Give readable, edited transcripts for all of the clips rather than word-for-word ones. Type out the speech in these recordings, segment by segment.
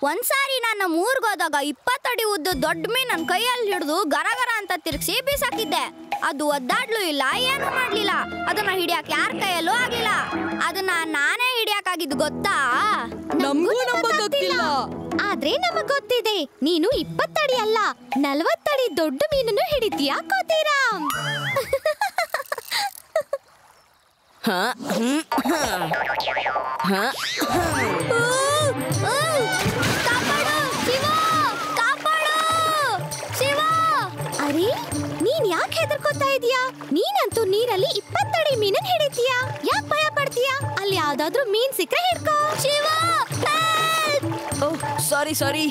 ಒಂದ್ಸಾರಿ ನಾನು ಊರ್ಗೋದಾಗ 20 ಅಡಿ ಉದ್ದ ದೊಡ್ಡ ಮೀನ್ ನನ್ನ ಕೈಯಲ್ಲಿ ಹಿಡಿದು ಗರಗರ ಅಂತ ತಿರ್ಗಿಸಿ ಬೀಸಾಕಿದ್ದೆ. ಅದು ಒದ್ದಾಡ್ಲು ಇಲ್ಲ, ಏನು ಮಾಡ್ಲಿಲ್ಲ. ಅದನ್ನ ಹಿಡಿಯಕ್ ಯಾರ ಕೈಯಲ್ಲೂ ಆಗ್ಲಿಲ್ಲ. ಅದನ್ನ ನಾನೇ ಹಿಡಿಯಕ್ಕಾಗಿದ್ದು ಗೊತ್ತಾ? ನಮಗೂ ನಂಬಕ್ಕಾಗ್ತಿಲ್ಲ. ಆದ್ರೆ ನಮಗ್ ಗೊತ್ತಿದೆ, ನೀನು 20 ಅಡಿ ಅಲ್ಲ 40 ಅಡಿ ದೊಡ್ಡ ಮೀನನ್ನು ಹಿಡಿತೀಯಾ ಕೋತಿರಾಮ್? ಅರೆ, ನೀನ್ ಯಾಕೆ ಹೆದರ್ಕೋತಾ ಇದೀಯಾ? ನೀನಂತೂ ನೀರಲ್ಲಿ 20 ಅಡಿ ಮೀನನ್ ಹಿಡಿತೀಯಾ? ಯಾಕೆ ಭಯ ಪಡ್ತೀಯಾ? ಅಲ್ಲಿ ಯಾವ್ದಾದ್ರೂ ಮೀನ್ ಸಿಕ್ಕರೆ ಹಿಡ್ಕೋ. ಶಿವ, ಓಹ್ ಸಾರಿ.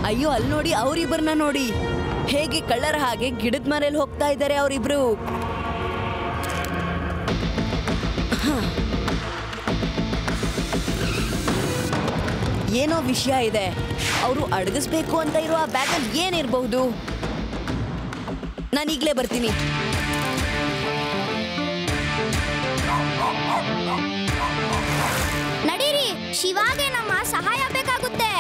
ಅಯ್ಯೋ, ಅಲ್ಲಿ ನೋಡಿ, ಅವರಿಬ್ಬರನ್ನ ನೋಡಿ ಹೇಗೆ ಕಳ್ಳರ ಹಾಗೆ ಗಿಡದ ಮನೇಲಿ ಹೋಗ್ತಾ ಇದ್ದಾರೆ ಅವರಿಬ್ರು. ಏನೋ ವಿಷಯ ಇದೆ. ಅವರು ಅಡಗಿಸ್ಬೇಕು ಅಂತ ಇರೋ ಆ ಬ್ಯಾಗಲ್ಲಿ ಏನಿರಬಹುದು? ನಾನು ಈಗಲೇ ಬರ್ತೀನಿ. ನಡೀರಿ, ಶಿವಾಗೆ ನಮ್ಮ ಸಹಾಯ ಬೇಕಾಗುತ್ತೆ.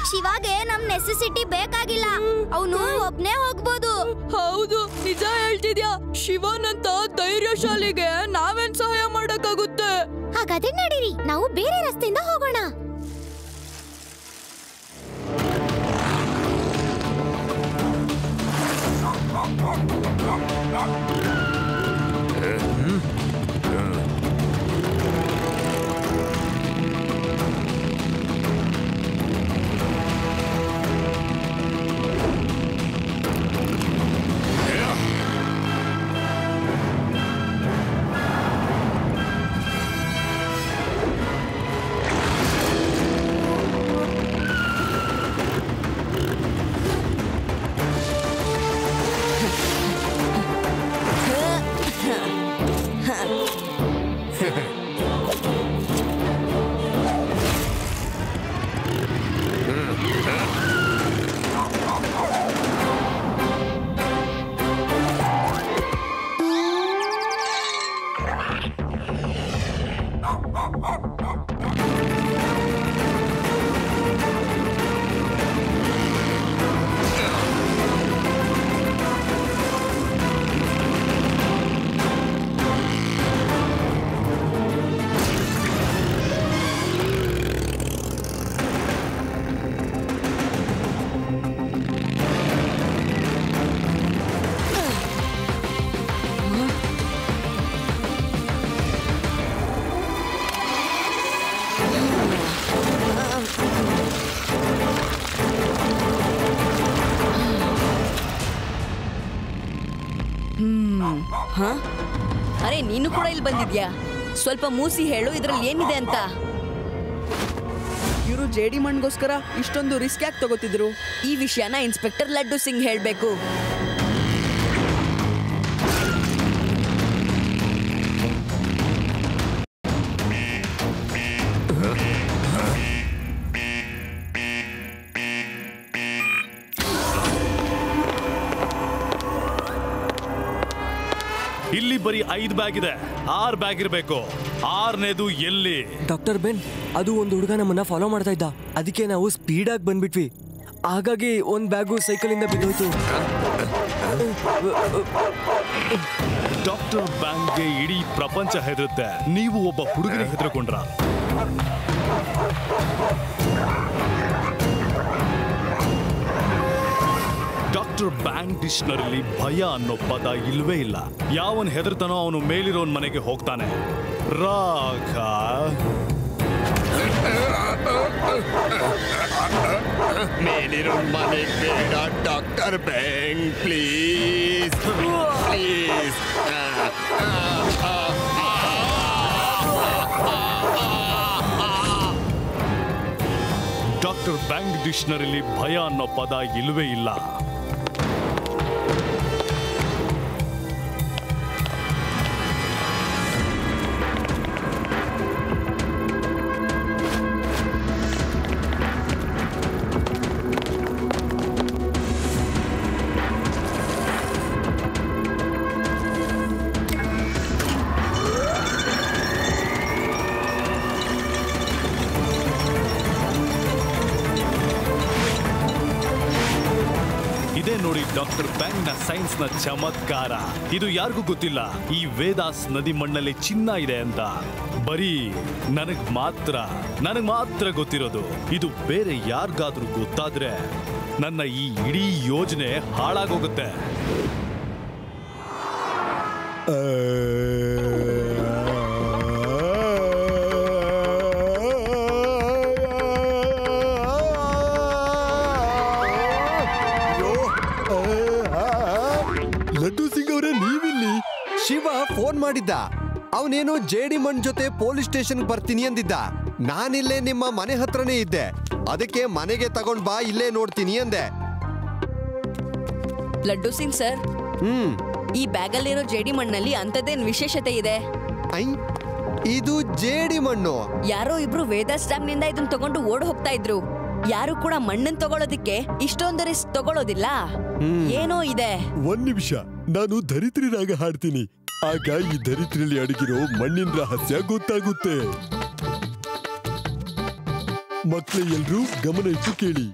ಶಿವಾಗೆ ನಮ್ ನೆಸೆಸಿಟಿ ಬೇಕಾಗಿಲ್ಲ, ಅವನು ಒಬ್ನೇ ಹೋಗ್ಬೋದು. ಹೌದು, ನಿಜ ಹೇಳ್ತಿದ್ಯಾ. ಶಿವನಂತ ಧೈರ್ಯಶಾಲಿಗೆ ನಾವೇನ್ ಸಹಾಯ ಮಾಡಕ್ಕಾಗುತ್ತೆ? ಹಾಗಾದ್ರೆ ನಡೀರಿ, ನಾವು ಬೇರೆ ರಸ್ತೆಯಿಂದ ಹೋಗೋಣ. ಅರೆ, ನೀನು ಕೂಡ ಇಲ್ಲಿ ಬಂದಿದ್ಯಾ? ಸ್ವಲ್ಪ ಮೂಸಿ ಹೇಳು, ಇದ್ರಲ್ಲಿ ಏನಿದೆ ಅಂತ. ಇವರು ಜೇಡಿ ಮಣ್ಗೋಸ್ಕರ ಇಷ್ಟೊಂದು ರಿಸ್ಕ್ ಯಾಕೆ ತಗೋತಿದ್ರು? ಈ ವಿಷಯನ ಇನ್ಸ್ಪೆಕ್ಟರ್ ಲಡ್ಡು ಸಿಂಗ್ ಹೇಳ್ಬೇಕು. ಇಲ್ಲಿ ಬರೀ 5 ಬ್ಯಾಗ್ ಇದೆ, 6 ಬ್ಯಾಗ್ ಇರಬೇಕು. 6ನೇದು ಎಲ್ಲಿ? ಡಾಕ್ಟರ್ ಬೆನ್, ಅದು ಒಂದು ಹುಡುಗ ನಮ್ಮನ್ನ ಫಾಲೋ ಮಾಡ್ತಾ ಇದ್ದ. ಅದಕ್ಕೆ ನಾವು ಸ್ಪೀಡ್ ಆಗಿ ಬಂದ್ಬಿಟ್ವಿ. ಹಾಗಾಗಿ ಒಂದ್ ಬ್ಯಾಗು ಸೈಕಲ್ ಇಂದ ಬಿದ್ದೋಯ್ತು. ಡಾಕ್ಟರ್ ಬ್ಯಾಂಕ್ಗೆ ಇಡೀ ಪ್ರಪಂಚ ಹೆದರುತ್ತೆ, ನೀವು ಒಬ್ಬ ಹುಡುಗನ ಹೆದರ್ಕೊಂಡ್ರ? ಡಾಕ್ಟರ್ ಬ್ಯಾಂಗ್ ಡಿಕ್ಷನರಿಲಿ ಭಯ ಅನ್ನೋ ಪದ ಇಲ್ವೇ ಇಲ್ಲ. ಯಾವನ್ ಹೆದರ್ತಾನೋ ಅವನು ಮೇಲಿರೋನ್ ಮನೆಗೆ ಹೋಗ್ತಾನೆ. ರಾಘ ಮೇಲಿರೋನ್ ಮನೆಗೆ ಬೇಡ doctor Bang, please please. Doctor Bang ಡಿಕ್ಷನರಿಲಿ ಭಯ ಅನ್ನೋ ಪದ ಇಲ್ವೇ ಇಲ್ಲ. ನೋಡಿ ಡಾಕ್ಟರ್ ಬ್ಯಾಂಗ್ ನ ಸೈನ್ಸ್ ನ ಚಮತ್ಕಾರ. ಇದು ಯಾರಿಗೂ ಗೊತ್ತಿಲ್ಲ ಈ ವೇದಾಸ್ ನದಿ ಮಣ್ಣಲ್ಲಿ ಚಿನ್ನ ಇದೆ ಅಂತ. ಬರೀ ನನಗ್ ಮಾತ್ರ ಗೊತ್ತಿರೋದು. ಇದು ಬೇರೆ ಯಾರಿಗಾದ್ರೂ ಗೊತ್ತಾದ್ರೆ ನನ್ನ ಈ ಇಡೀ ಯೋಜನೆ ಹಾಳಾಗೋಗುತ್ತೆ. ಲಡ್ಡು ಸಿಂಗ್ ಅವರೇ, ನೀವಿಲ್ಲಿ? ಶಿವ ಫೋನ್ ಮಾಡಿದ್ದ. ಅವನೇನು ಜೇಡಿ ಮಣ್ ಜೊತೆ ಪೊಲೀಸ್ ಸ್ಟೇಷನ್ ಬರ್ತೀನಿ ಅಂದಿದ್ದ. ನಾನಿಲ್ಲೇ ನಿಮ್ಮ ಮನೆ ಹತ್ರನೇ ಇದ್ದೆ. ಅದಕ್ಕೆ ಮನೆಗೆ ತಗೊಂಡ್ ಬಾ, ಇಲ್ಲೇ ನೋಡ್ತೀನಿ ಅಂದೆ. ಲಡ್ಡು ಸಿಂಗ್ ಸರ್, ಈ ಬ್ಯಾಗಲ್ಲಿರೋ ಜೇಡಿ ಮಣ್ಣಲ್ಲಿ ಅಂತದೇನ್ ವಿಶೇಷತೆ ಇದೆ? ಇದು ಜೇಡಿ ಮಣ್ಣು. ಯಾರೋ ಇಬ್ರು ವೇದಾಸ್ ಡ್ಯಾಮ್ ನಿಂದ ಇದನ್ನ ತಗೊಂಡು ಓಡ್ ಹೋಗ್ತಾ ಇದ್ರು. ಯಾರು ಕೂಡ ಮಣ್ಣನ್ ತಗೊಳ್ಳೋದಿಕ್ಕೆ ಇಷ್ಟೊಂದು ರಿಸ್ಕ್ ತಗೊಳ್ಳೋದಿಲ್ಲ. ಏನೋ ಇದೆ. ಒಂದ್ ನಿಮಿಷ, ನಾನು ಧರಿತ್ರಿ ರಾಗ ಹಾಡ್ತೀನಿ. ಆಗ ಈ ಧರಿತ್ರಿಯಲ್ಲಿ ಅಡಗಿರೋ ಮಣ್ಣಿನ ರಹಸ್ಯ ಗೊತ್ತಾಗುತ್ತೆ. ಮಕ್ಕಳು ಎಲ್ರೂ ಗಮನ ಇಟ್ಟು ಕೇಳಿ.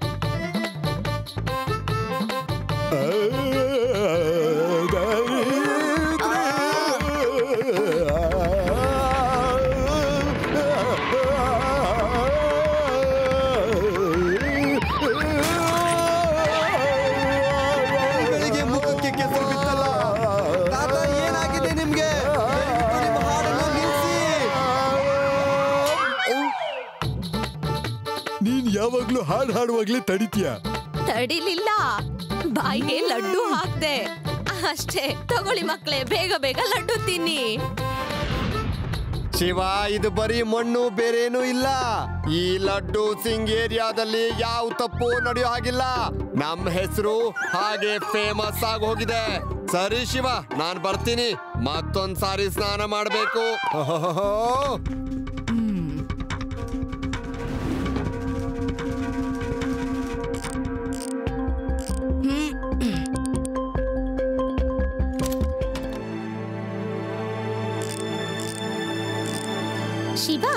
ಯಾವಾಗ್ಲೂ ಹಾಡುವಾಗ್ಲೇ ತಡಿತೀಯ? ತಡಿಲಿಲ್ಲ, ಬಾಯಿಗೆ ಲಡ್ಡು ಹಾಕ್ದೆ ಅಷ್ಟೇ. ತಗೊಳ್ಳಿ ಮಕ್ಕಳೇ, ಬೇಗ ಬೇಗ ಲಡ್ಡು ತಿನ್ನಿ. ಶಿವ, ಇದು ಬರೀ ಮಣ್ಣು, ಬೇರೇನೂ ಇಲ್ಲ. ಈ ಲಡ್ಡು ಸಿಂಗ್ ಏರಿಯಾದಲ್ಲಿ ಯಾವ ತಪ್ಪು ನಡೆಯೋ ಹಾಗಿಲ್ಲ. ನಮ್ಮ ಹೆಸರು ಹಾಗೆ ಫೇಮಸ್ ಆಗಿ ಹೋಗಿದೆ. ಸರಿ ಶಿವ, ನಾನ್ ಬರ್ತೀನಿ. ಮತ್ತೊಂದ್ ಸಾರಿ ಸ್ನಾನ ಮಾಡ್ಬೇಕು. ಶಿವ,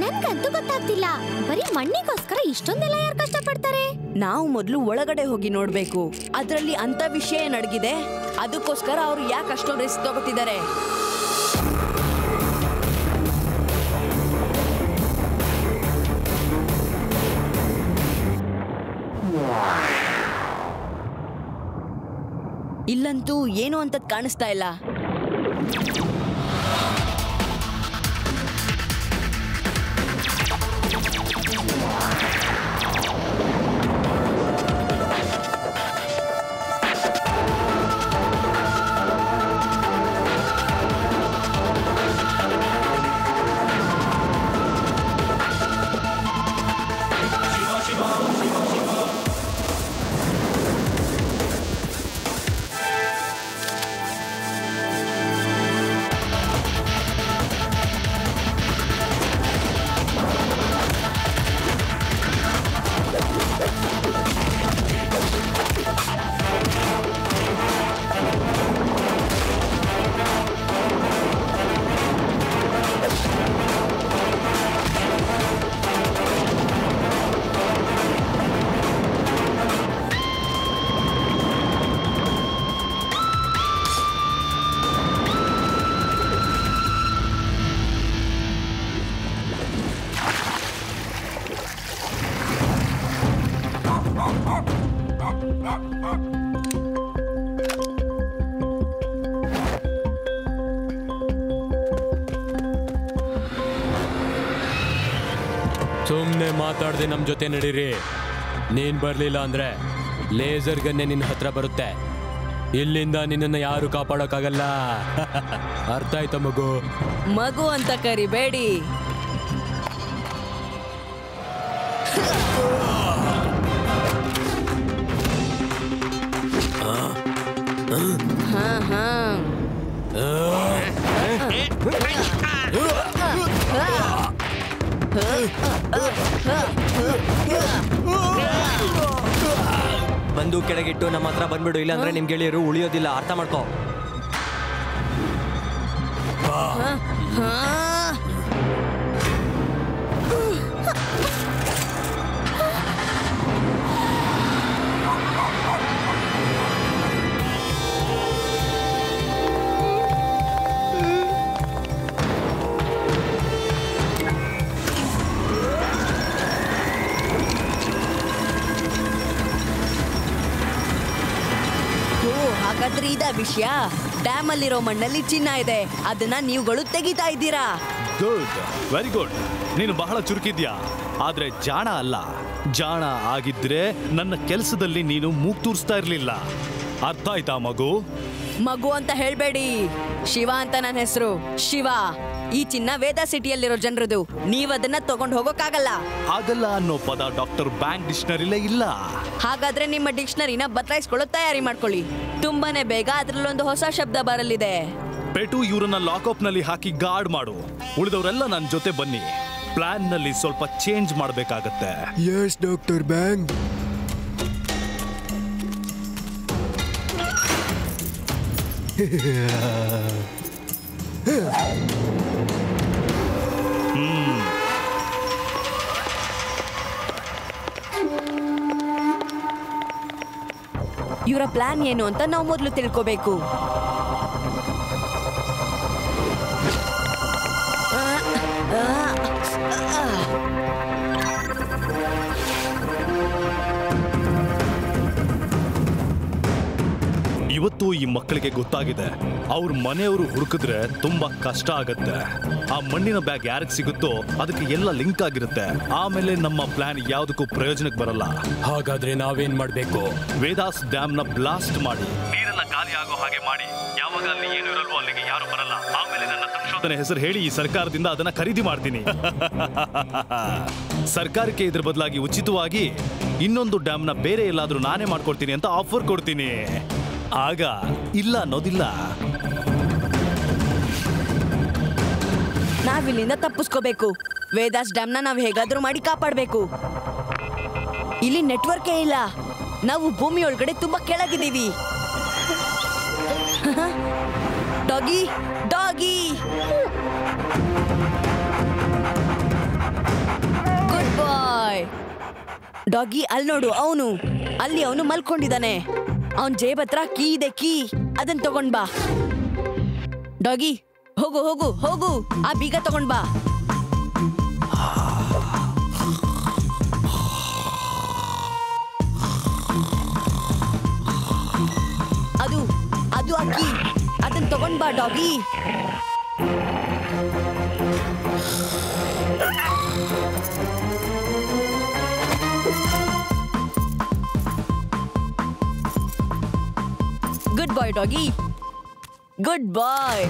ನನ್ಗಂತೂ ಗೊತ್ತಾಗ್ತಿಲ್ಲ, ಬರೀ ಮಣ್ಣಿಗೋಸ್ಕರ ಇಷ್ಟೊಂದೆಲ್ಲ ಯಾರು ಕಷ್ಟಪಡ್ತಾರೆ? ನಾವು ಮೊದಲು ಒಳಗಡೆ ಹೋಗಿ ನೋಡ್ಬೇಕು. ಅದ್ರಲ್ಲಿ ಅಂತ ವಿಷಯ ನಡಗಿದೆ. ಅದಕ್ಕೋಸ್ಕರ ಅವ್ರು ಯಾಕೆ ಅಷ್ಟೊಂದು ರಿಸ್ಕ್ ತಗೋತಿದ್ದಾರೆ? ಇಲ್ಲಂತೂ ಏನು ಅಂತ ಕಾಣಿಸ್ತಾ ಇಲ್ಲ. ಸುಮ್ಮನೆ ಮಾತಾಡದೆ ನಮ್ಮ ಜೊತೆ ನಡೀರಿ. ನೀನ್ ಬರ್ಲಿಲ್ಲ ಅಂದ್ರೆ ಲೇಸರ್ ಗನ್ನೆ ನಿನ್ನ ಹತ್ರ ಬರುತ್ತೆ. ಇಲ್ಲಿಂದ ನಿನ್ನನ್ನು ಯಾರು ಕಾಪಾಡೋಕ್ಕಾಗಲ್ಲ. ಅರ್ಥ ಆಯ್ತಾ ಮಗು? ಮಗು ಅಂತ ಕರಿಬೇಡಿ. ಬಂದು ಕೆಳಗಿಟ್ಟು ನಮ್ಮ ಹತ್ರ ಬಂದ್ಬಿಡು, ಇಲ್ಲಾಂದ್ರೆ ನಿಮ್ ಗೆಳೆಯರು ಉಳಿಯೋದಿಲ್ಲ. ಅರ್ಥ ಮಾಡ್ಕೋ. ಹಾಗಾದ್ರೆ ಇದ ವಿಷಯ. ಡ್ಯಾಮ್ ಅಲ್ಲಿರೋ ಮಣ್ಣಲ್ಲಿ ಚಿನ್ನ ಇದೆ, ಅದನ್ನ ನೀವುಗಳು ತೆಗಿತಾ ಇದ್ದೀರಾ. Good, very good. ನೀನು ಬಹಳ ಚುರುಕಿದ್ಯಾ, ಆದ್ರೆ ಜಾಣ ಅಲ್ಲ. ಜಾಣ ಆಗಿದ್ರೆ ನನ್ನ ಕೆಲಸದಲ್ಲಿ ನೀನು ಮೂಗ್ ತೂರಿಸ್ತಾ ಇರ್ಲಿಲ್ಲ. ಅರ್ಥ ಆಯ್ತಾ ಮಗು? ಮಗು ಅಂತ ಹೇಳ್ಬೇಡಿ, ಶಿವ ಅಂತ ನನ್ನ ಹೆಸರು. ಶಿವ. ಈ ಚಿನ್ನ ವೇದ ಸಿಟಿಯಲ್ಲಿರೋ ಜನರದು. ನೀವ್ ಅದನ್ನ ತಗೊಂಡ್ ಹೋಗೋಕ್ಕಾಗಲ್ಲ. ಆಗಲ್ಲ ಅನ್ನೋ ಪದ ಡಾಕ್ಟರ್ ಬ್ಯಾಂಕ್ ಡಿಕ್ಷನರಿಲೇ ಇಲ್ಲ. ಹಾಗಾದ್ರೆ ನಿಮ್ಮ ಡಿಕ್ಷನರಿನ ಬದಲಾಯಿಸ್ಕೊಳ್ಳೋ ತಯಾರಿ ಮಾಡ್ಕೊಳ್ಳಿ. ತುಂಬಾನೇ ಬೇಗ ಅದ್ರಲ್ಲೊಂದು ಹೊಸ ಶಬ್ದ ಬರಲಿದೆ. ಪೆಟು, ಇವ್ರನ್ನ ಲಾಕಪ್ ನಲ್ಲಿ ಹಾಕಿ ಗಾರ್ಡ್ ಮಾಡು. ಉಳಿದವರೆಲ್ಲ ನನ್ನ ಜೊತೆ ಬನ್ನಿ. ಪ್ಲಾನ್ ನಲ್ಲಿ ಸ್ವಲ್ಪ ಚೇಂಜ್ ಮಾಡ್ಬೇಕಾಗತ್ತೆ. Yes doctor Bang. ಇವರ ಪ್ಲಾನ್ ಏನು ಅಂತ ನಾವು ಮೊದಲು ತಿಳ್ಕೋಬೇಕು. ಇವತ್ತು ಈ ಮಕ್ಕಳಿಗೆ ಗೊತ್ತಾಗಿದೆ, ಅವ್ರ ಮನೆಯವರು ಹುಡುಕಿದ್ರೆ ತುಂಬಾ ಕಷ್ಟ ಆಗತ್ತೆ. ಆ ಮಣ್ಣಿನ ಬ್ಯಾಗ್ ಯಾರಿಗೆ ಸಿಗುತ್ತೋ ಅದಕ್ಕೆ ಎಲ್ಲ ಲಿಂಕ್ ಆಗಿರುತ್ತೆ. ಆಮೇಲೆ ನಮ್ಮ ಪ್ಲಾನ್ ಯಾವ್ದಕ್ಕೂ ಪ್ರಯೋಜನಕ್ಕೆ ಬರಲ್ಲ. ಹಾಗಾದ್ರೆ ನಾವೇನ್ ಮಾಡ್ಬೇಕು? ವೇದಾಸ್ ಡ್ಯಾಮ್ ನ ಬ್ಲಾಸ್ಟ್ ಮಾಡಿ ನೀರೆಲ್ಲ ಖಾಲಿ ಆಗೋ ಹಾಗೆ ಮಾಡಿ. ಯಾವಾಗ ಅಲ್ಲಿ ಏನು ಇರಲ್ವೋ ಅಲ್ಲಿಗೆ ಯಾರು ಬರಲ್ಲ. ಆಮೇಲೆ ನನ್ನ ಸಂಶೋಧನೆ ಹೆಸರು ಹೇಳಿ ಈ ಸರ್ಕಾರದಿಂದ ಅದನ್ನ ಖರೀದಿ ಮಾಡ್ತೀನಿ. ಸರ್ಕಾರಕ್ಕೆ ಇದ್ರ ಬದಲಾಗಿ ಉಚಿತವಾಗಿ ಇನ್ನೊಂದು ಡ್ಯಾಮ್ ನ ಬೇರೆ ಎಲ್ಲಾದ್ರೂ ನಾನೇ ಮಾಡ್ಕೊಡ್ತೀನಿ ಅಂತ ಆಫರ್ ಕೊಡ್ತೀನಿ. ಆಗ ಇಲ್ಲ ಅನ್ನೋದಿಲ್ಲ. ನಾವಿಲ್ಲಿಂದ ತಪ್ಪಿಸ್ಕೋಬೇಕು. ವೇದಾಸ್ ಡ್ಯಾಮ್ನ ನಾವು ಹೇಗಾದ್ರೂ ಮಾಡಿ ಕಾಪಾಡಬೇಕು. ಇಲ್ಲಿ ನೆಟ್ವರ್ಕೇ ಇಲ್ಲ. ನಾವು ಭೂಮಿ ಒಳಗಡೆ ತುಂಬಾ ಕೆಳಗಿದ್ದೀವಿ. ಡಾಗಿ, ಡಾಗಿ, ಗುಡ್ ಬಾಯ್. ಡಾಗಿ, ಅಲ್ಲಿ ನೋಡು, ಅವನು ಮಲ್ಕೊಂಡಿದ್ದಾನೆ. ಅವನ್ ಜೇಬ್ ಹತ್ರ ಕೀ ಇದೆ, ಕೀ. ಅದನ್ನ ತಗೊಂಡ್ ಬಾ. ಡಾಗಿ, ಹೋಗು ಹೋಗು ಹೋಗು, ಆ ಬೀಗ ತಗೊಂಡ್ ಬಾ. ಅದು ಅಕ್ಕಿ, ಅದನ್ನ ತಗೊಂಡ್ ಬಾ ಡಾಗಿ. ಗುಡ್ ಬಾಯ್ ಡಾಗಿ, ಗುಡ್ ಬಾಯ್.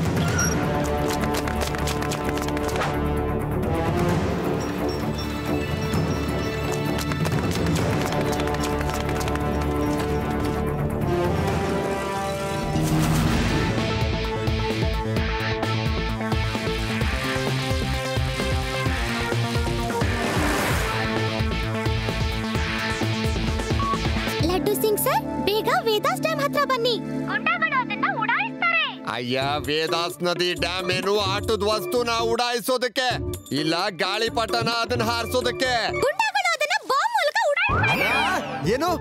ಲಡ್ಡು ಸಿಂಗ್ ಸರ್, ಬೇಗ ವೇದಾಸ್ ಡ್ಯಾಮ್ ಹತ್ರ ಬನ್ನಿ. ಗುಂಡಾಗಳು ಅದನ್ನ ಉಡಾಯಿಸ್ತಾರೆ. ಅಯ್ಯ, ವೇದಾಸ್ ನದಿ ಡ್ಯಾಮ್ ಏನು ಆಟದ ವಸ್ತುನ ಉಡಾಯಿಸೋದಕ್ಕೆ ಇಲ್ಲ, ಗಾಳಿಪಟನ ಅದನ್ನ ಹಾರಿಸೋದಕ್ಕೆ. ಗುಂಡಾಗಳು ಅದನ್ನ ಬಾಂಬ್ ಮೂಲಕ ಉಡಾಯಿಸ್ತಾರೆ. ಏನು?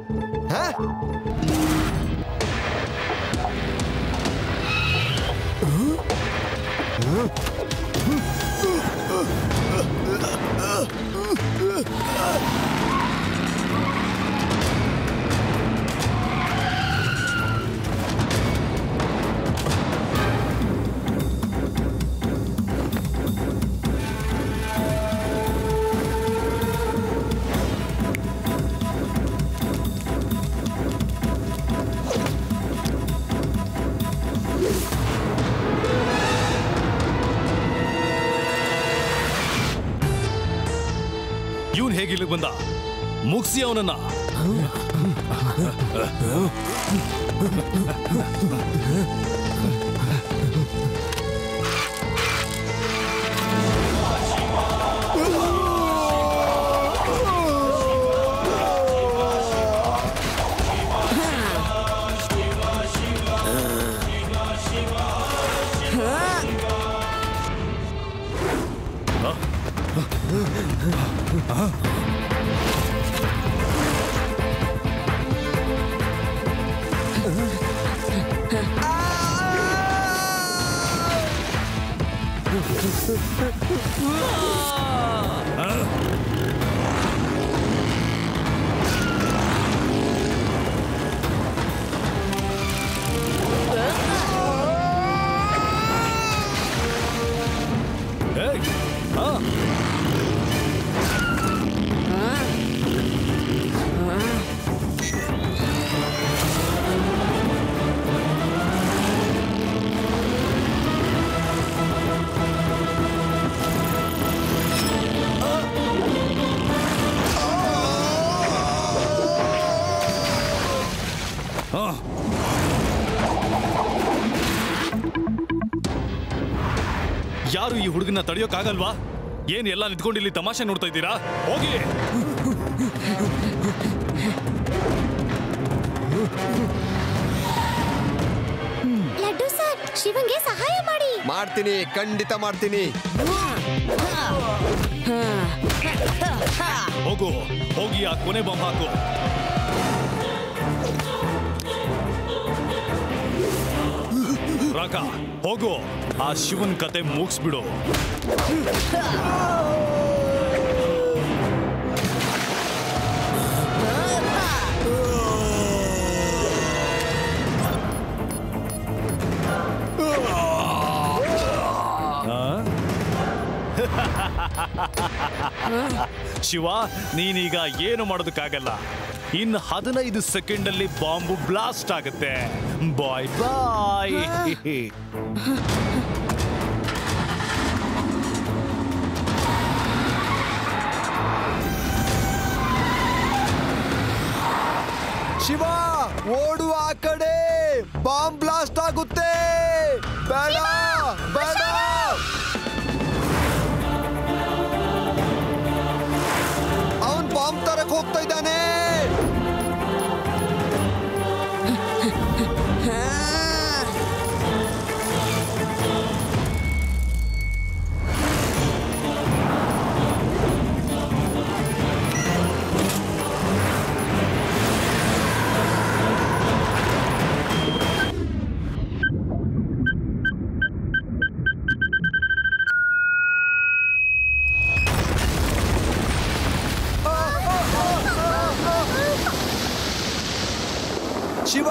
ಹೇಗೆ ಇಲ್ಲಿಗೆ ಬಂದ? ಮುಗಿಸಿ ಅವನನ್ನ. ಯಾರು ಈ ಹುಡುಗನ ತಡೆಯೋಕ್ಕಾಗಲ್ವಾ? ಏನ್ ಎಲ್ಲ ನಿಂತ್ಕೊಂಡು ಇಲ್ಲಿ ತಮಾಷೆ ನೋಡ್ತಾ ಇದ್ದೀರಾ? ಹೋಗಿ. ಲಡ್ಡು ಸರ್, ಶಿವಂಗೆ ಸಹಾಯ ಮಾಡಿ. ಮಾಡ್ತೀನಿ, ಖಂಡಿತ ಮಾಡ್ತೀನಿ. ಹೋಗು, ಹೋಗಿ ಆ ಕೊನೆ ಬಾಂಬ್ ಹಾಕು. ರಾಕ, ಹೋಗು, ಆ ಶಿವನ್ ಕತೆ ಮುಗಿಸ್ಬಿಡು. ಶಿವ, ನೀನೀಗ ಏನು ಮಾಡೋದಕ್ಕಾಗಲ್ಲ. ಇನ್ನು 15 ಸೆಕೆಂಡ್ ಅಲ್ಲಿ ಬಾಂಬು ಬ್ಲಾಸ್ಟ್ ಆಗುತ್ತೆ. ಬಾಯ್ ಬಾಯ್. ಶಿವ, ಓಡುವ ಆ ಕಡೆ, ಬಾಂಬ್ ಬ್ಲಾಸ್ಟ್ ಆಗುತ್ತೆ. ಬೇಡ ಬೇಡ. ಅವನ್ ಬಾಂಬ್ ತರಕ್ ಹೋಗ್ತಾ ಇದ್ದಾನೆ. ಶಿವ,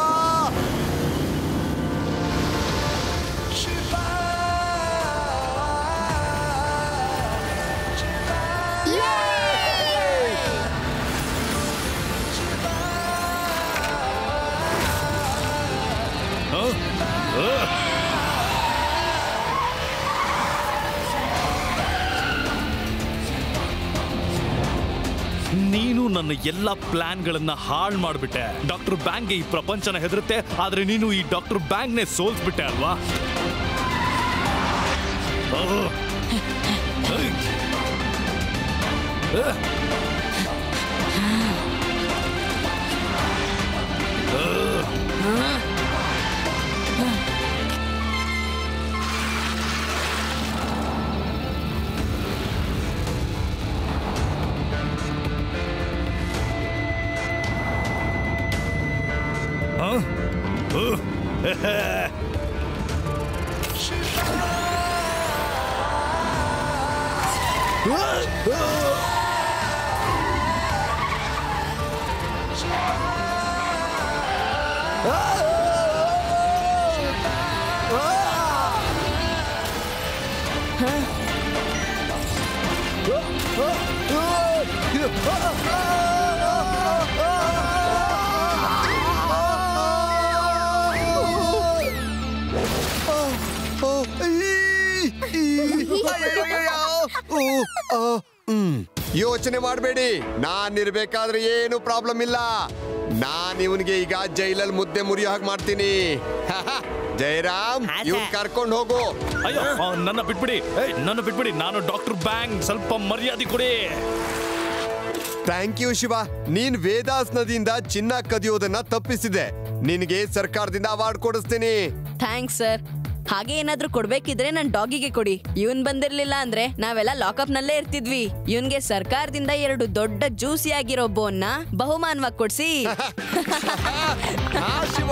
ನೀನು ನನ್ನ ಎಲ್ಲ ಪ್ಲಾನ್ಗಳನ್ನ ಹಾಳು ಮಾಡ್ಬಿಟ್ಟೆ. ಡಾಕ್ಟರ್ ಬ್ಯಾಂಗ್ಗೆ ಈ ಪ್ರಪಂಚನ ಹೆದರುತ್ತೆ, ಆದ್ರೆ ನೀನು ಈ ಡಾಕ್ಟರ್ ಬ್ಯಾಂಕ್ನೇ ಸೋಲ್ಸ್ಬಿಟ್ಟೆ ಅಲ್ವಾ? ಯೋಚನೆ ಮಾಡಬೇಡಿ. ನಾನಿರ್ಬೇಕಾದ್ರೆ ಏನು ಪ್ರಾಬ್ಲಮ್ ಇಲ್ಲ. ನಾನ್ ಇವನ್ಗೆ ಈಗ ಜೈಲಲ್ಲಿ ಮುದ್ದೆ ಮುರಿಯೋ ಹಾಗೆ ಮಾಡ್ತೀನಿ. ಜಯರಾಮ್, ಇವ್ನ್ ಕರ್ಕೊಂಡು ಹೋಗು. ಅಯ್ಯೋ ನನ್ನ ಬಿಟ್ಬಿಡಿ, ನನ್ನ ಬಿಟ್ಬಿಡಿ. ನಾನು ಡಾಕ್ಟರ್ ಬ್ಯಾಂಗ್, ಸ್ವಲ್ಪ ಮರ್ಯಾದೆ ಕೊಡಿ. Thank you Shiva. ನೀನ್ ವೇದಾಸ್ ನದಿಯಿಂದ ಚಿನ್ನ ಕದಿಯೋದನ್ನ ತಪ್ಪಿಸಿದೆ. ನಿನಗೆ ಸರ್ಕಾರದಿಂದ ಅವಾರ್ಡ್ ಕೊಡಿಸ್ತೀನಿ. Thanks sir. ಹಾಗೆ ಏನಾದ್ರೂ ಕೊಡ್ಬೇಕಿದ್ರೆ ನನ್ ಡಾಗಿಗೆ ಕೊಡಿ. ಇವನ್ ಬಂದಿರ್ಲಿಲ್ಲ ಅಂದ್ರೆ ನಾವೆಲ್ಲ ಲಾಕಪ್ ನಲ್ಲೇ ಇರ್ತಿದ್ವಿ. ಇವನ್ಗೆ ಸರ್ಕಾರದಿಂದ 2 ದೊಡ್ಡ ಜ್ಯೂಸಿ ಆಗಿರೋ ಬೋನ್ನ ಬಹುಮಾನವಾಗಿ ಕೊಡ್ಸಿ. ಶಿವ